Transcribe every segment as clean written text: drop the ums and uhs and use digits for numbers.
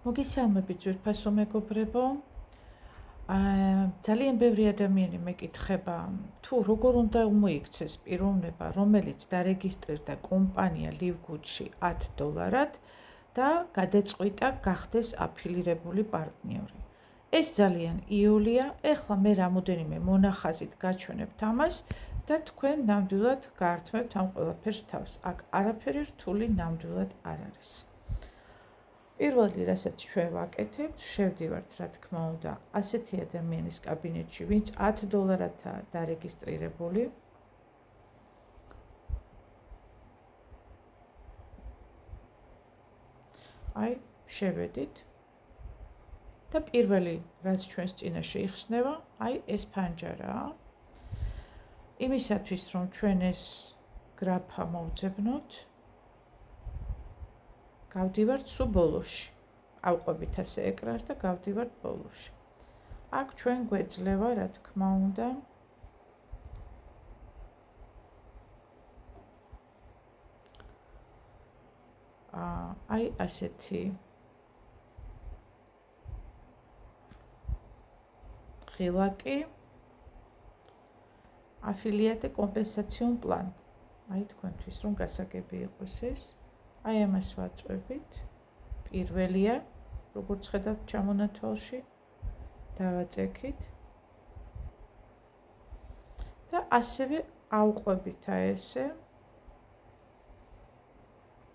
მოგესალმებით ძვირფასო მეგობრებო. ძალიან ბევრი ადამიანი მეკითხება, თუ როგორ უნდა მოიქცეს პიროვნება, რომელიც დარეგისტრირდა კომპანია LiveGood-ში $10 და გადაწყვიტა გახდეს აფილირებული პარტნიორი. ეს ძალიან იოლია, ეხლა მე რამოდენიმე მონახაზით გაჩვენებთ ამას და თქვენ ნამდვილად გაართმევთ ამ ყველაფერს თავს. აქ არაფერი რთული ნამდვილად არ არის. პირველი, რასაც ჩვენ ვაკეთებთ, შევდივართ, რა თქმა უნდა, ასეთი ადამიანის კაბინეტში, ვინც $10-ათაა დარეგისტრირებული. აი, შევედით. და პირველი, რაც ჩვენს წინაშე იხსნება, აი ეს ფანჯარაა. იმისათვის, რომ ჩვენ ეს გრაფა მოვძებნოთ, გავდივართ სულ ბოლოში. ავყვებით ასე ეკრანს და გავდივართ ბოლოში. აქ ჩვენ გვეძლევა, რა თქმა უნდა, აი ასეთი ღილაკი აფილიატე კომპენსაციონ პლანი. აი თქვენთვის რომ გასაგები იყოს ეს. აი ამას ვაწვევით. პირველია, როგორც ხედავთ ჩამონათვალში, დავაწექით. და ასევე ავყვებით ესე.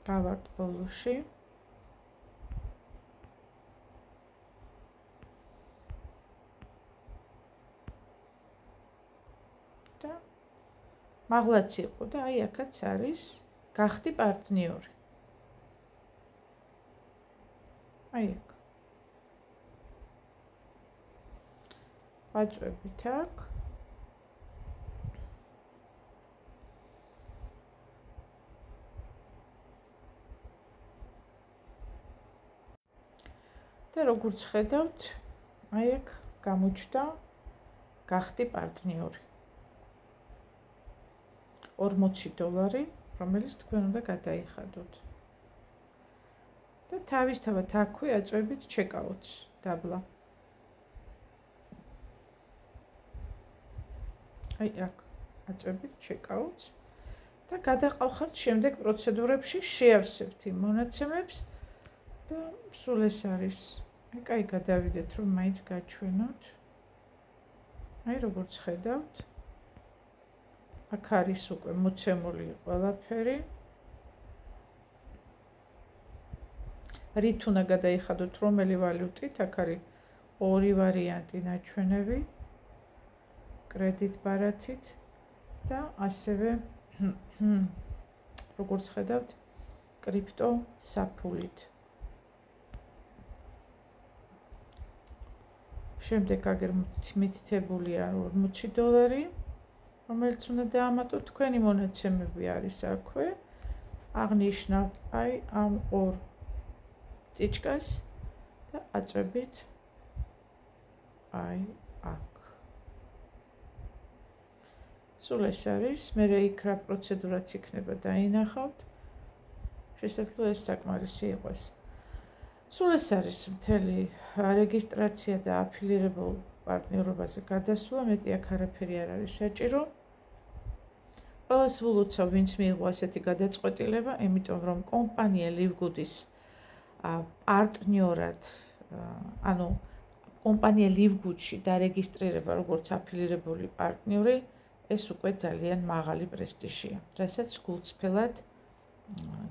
გავართ ბოლოში. და მაღლაც იყო და აი აქაც არის გახდი პარტნიორი. აი აქ. ვაწვევით აქ. და როგორც ხედავთ, აი აქ გამოჩნდა გახდი პარტნიორი. $40, რომელიც თქვენ უნდა გადაიხადოთ. და თავისთავად აქვე აწვევით checkout-ს დაბლა. აი აქ აწვევით checkout-ს და გადაყავხართ შემდეგ პროცედურებში, შეავსებთ იმ მონაცემებს და სულ ეს არის. აი კაი გადავიდეთ, რომ მაინც გაჩვენოთ. აი როგორც ხედავთ, აქ არის უკვე მოცემული ყველაფერი. რით უნდა გადაიხადოთ რომელი ვალუტით, აქ არის ორი ვარიანტი ნაჩვენები, კრედიტ ბარათით და ასევე როგორც ხედავთ, კრიპტო საფულით. შემდეგ აგერ მითითებულია $40, რომელიც უნდა დაამატოთ, თქვენი მონაცემები არის აქვე. აღნიშნავთ აი ამ ორ ტიჩკას და აწვევით აი აქ. სულ ეს არის, მერე იქ რა პროცედურაც იქნება დაინახავთ. შესაძლოა ეს საკმარისი იყოს. სულ ეს არის მთელი რეგისტრაცია და აფილირებულ პარტნიორობაზე გადასვლა, მეტი აქ არაფერი არ არის საჭირო. ყველას ვილოცავ, ვინც მიიღო ასეთი გადაწყვეტილება, იმიტომ რომ კომპანია LiveGood-ის პარტნიორად, ანუ კომპანია LiveGood-ში დარეგისტრირება როგორც აფილირებული პარტნიორი, ეს უკვე ძალიან მაღალი პრესტიჟია, რასაც გულწრფელად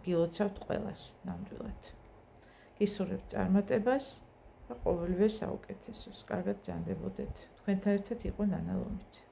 გილოცავთ ყველას ნამდვილად. გისურვებთ წარმატებას და ყოველივე საუკეთესოს. კარგად ბრძანდებოდეთ. თქვენთან ერთად იყო ნანა ლომიცე.